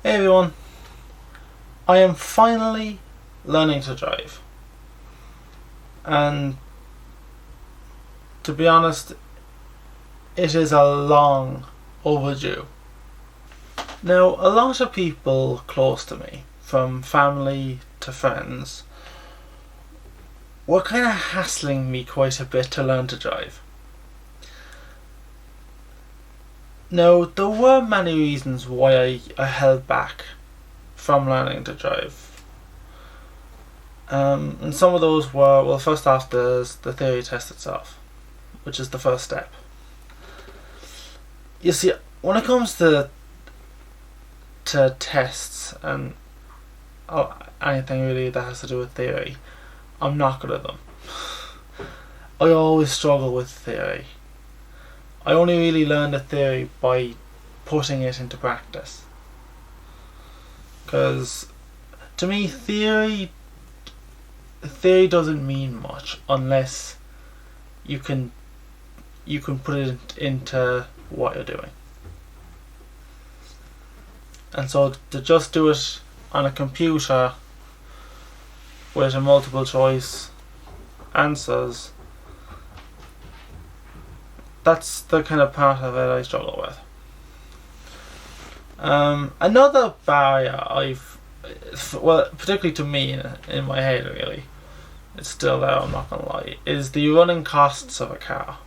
Hey everyone, I am finally learning to drive, and to be honest, it is a long overdue. Now, a lot of people close to me, from family to friends, were kind of hassling me quite a bit to learn to drive. Now, there were many reasons why I held back from learning to drive. And some of those were, well, first off, there's the theory test itself, which is the first step. You see, when it comes to tests and anything really that has to do with theory, I'm not good at them. I always struggle with theory. I only really learn the theory by putting it into practice. Because to me, theory doesn't mean much unless you can put it into what you're doing. And so to just do it on a computer with a multiple choice answers, that's the kind of part of it I struggle with. Another barrier particularly to me in my head really, it's still there, I'm not gonna lie, is the running costs of a car.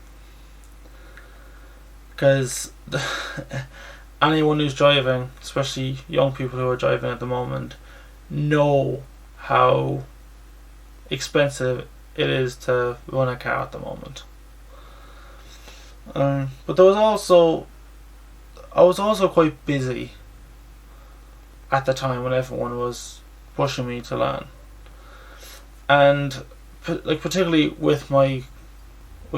Because anyone who's driving, especially young people who are driving at the moment, know how expensive it is to run a car at the moment. But I was also quite busy at the time when everyone was pushing me to learn, and particularly with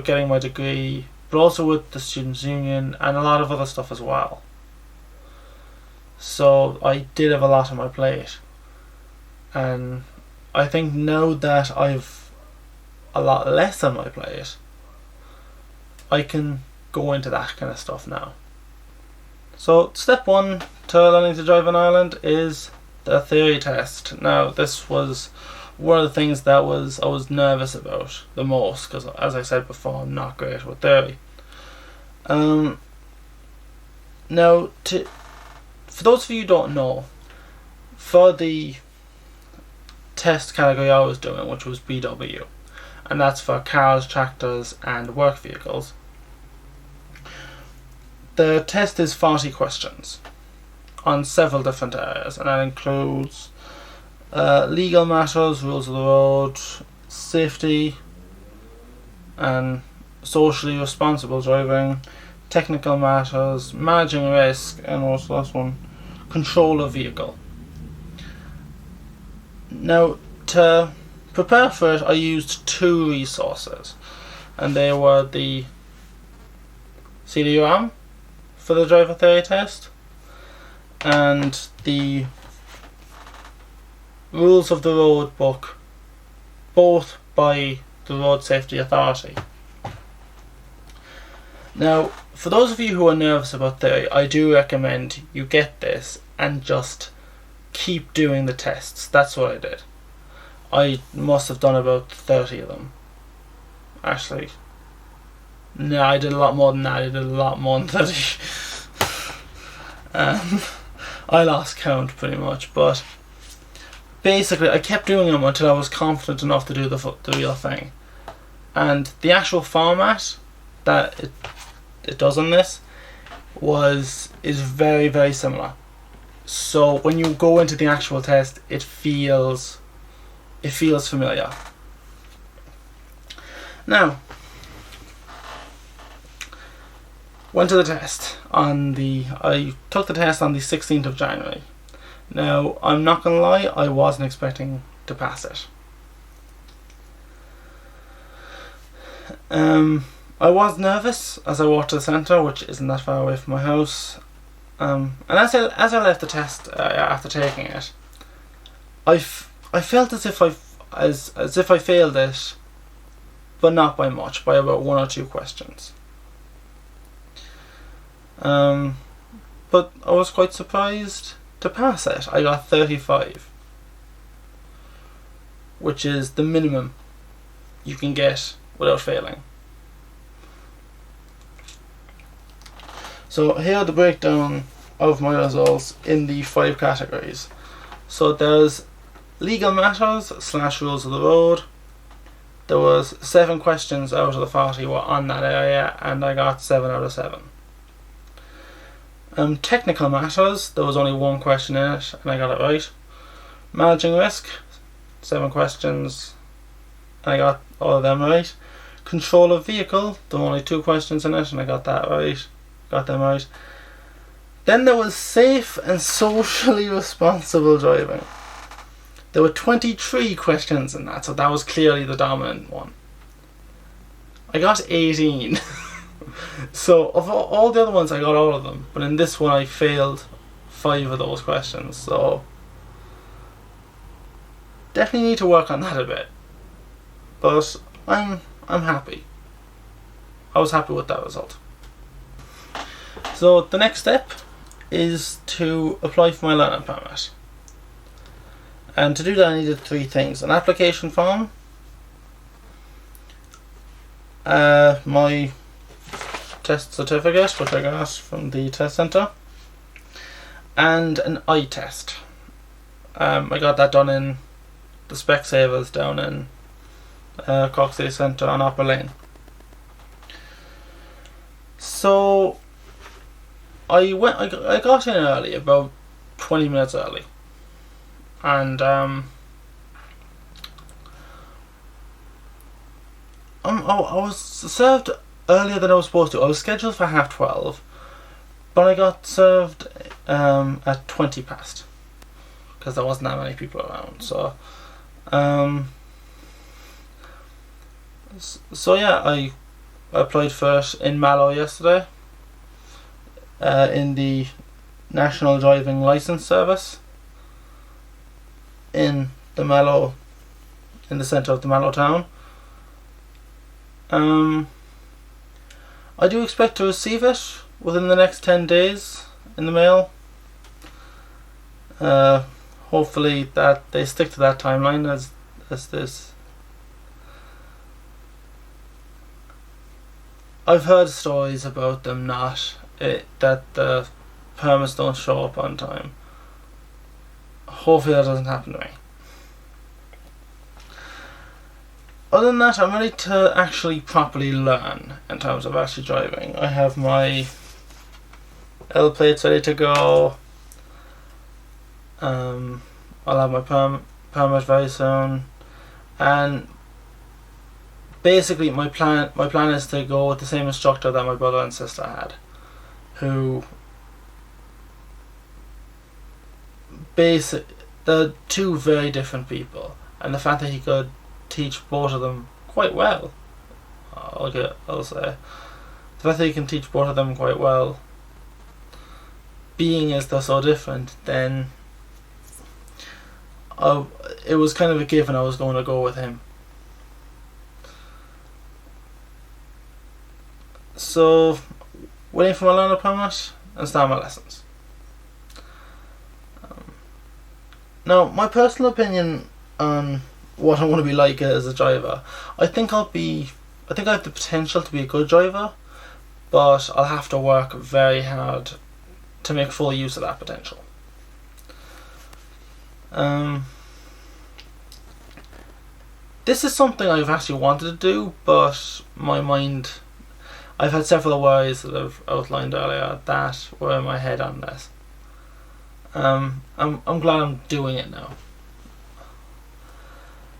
getting my degree, but also with the Students' Union and a lot of other stuff as well. So I did have a lot on my plate, and I think now that I've a lot less on my plate, I can go into that kind of stuff now. So step one to learning to drive in Ireland is the theory test. Now, this was one of the things that I was nervous about the most, because as I said before, I'm not great with theory. Now, for those of you who don't know, for the test category I was doing, which was BW, and that's for cars, tractors and work vehicles, the test is 40 questions on several different areas, and that includes legal matters, rules of the road, safety and socially responsible driving, technical matters, managing risk, and what's the last one? Control of vehicle. Now, to prepare for it, I used two resources, and they were the CD-ROM for the driver theory test and the Rules of the Road book, both by the Road Safety Authority. Now, for those of you who are nervous about theory, I do recommend you get this and just keep doing the tests. That's what I did. I must have done about 30 of them. Actually, no, I did a lot more than that. I did a lot more than 30. I lost count pretty much, but basically I kept doing them until I was confident enough to do the real thing. And the actual format that it does on this is very, very similar. So when you go into the actual test, it feels familiar. Now, went to the test I took the test on the 16th of January. Now, I'm not gonna lie, I wasn't expecting to pass it. I was nervous as I walked to the centre, which isn't that far away from my house. And as I left the test after taking it, I felt as if I failed it, but not by much, by about one or two questions. But I was quite surprised to pass it, I got 35, which is the minimum you can get without failing. So here are the breakdown of my results in the 5 categories. So there's legal matters / rules of the road. There was 7 questions out of the 40 were on that area, and I got 7 out of 7. Technical matters, there was only 1 question in it, and I got it right. Managing risk, 7 questions, and I got all of them right. Control of vehicle, there were only 2 questions in it, and I got that right. Got them right. Then there was safe and socially responsible driving. There were 23 questions in that, so that was clearly the dominant one. I got 18. So of all the other ones, I got all of them, but in this one I failed 5 of those questions, so definitely need to work on that a bit. But I'm happy. I was happy with that result. So the next step is to apply for my learning permit. And to do that I needed 3 things: an application form, my test certificate, which I got from the test centre, and an eye test. I got that done in the Specsavers down in Cork City Centre on Upper Lane. So I got in early, about 20 minutes early, and I was served earlier than I was supposed to. I was scheduled for 12:30, but I got served at 20 past because there wasn't that many people around. So yeah, I applied for it in Mallow yesterday, in the National Driving Licence Service in the Mallow, in the centre of the Mallow town. I do expect to receive it within the next 10 days in the mail. Hopefully that they stick to that timeline as this. I've heard stories about them that the permits don't show up on time. Hopefully that doesn't happen to me. Other than that, I'm ready to actually properly learn in terms of actually driving. I have my L plates ready to go. I'll have my permit very soon, and basically my plan is to go with the same instructor that my brother and sister had, who they're 2 very different people, and the fact that he could teach both of them quite well, I'll say, the fact that he can teach both of them quite well, being as they're so different, then it was kind of a given I was going to go with him. So, waiting for my learner permit and start my lessons. Now, my personal opinion on what I want to be like as a driver, I think I have the potential to be a good driver, but I'll have to work very hard to make full use of that potential. This is something I've actually wanted to do, but I've had several worries that I've outlined earlier that were in my head on this. I'm glad I'm doing it now.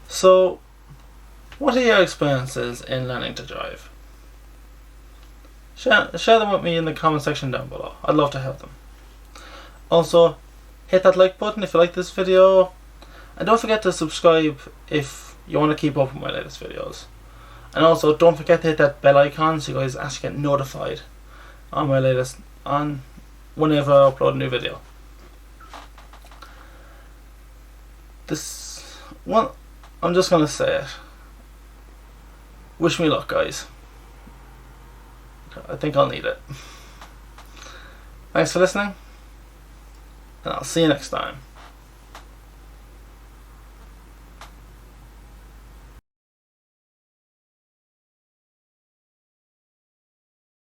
So, what are your experiences in learning to drive? Share them with me in the comment section down below. I'd love to hear them. Also, hit that like button if you like this video, and don't forget to subscribe if you want to keep up with my latest videos. And also, don't forget to hit that bell icon so you guys actually get notified on whenever I upload a new video. I'm just gonna say it. Wish me luck, guys. I think I'll need it. Thanks for listening. and I'll see you next time.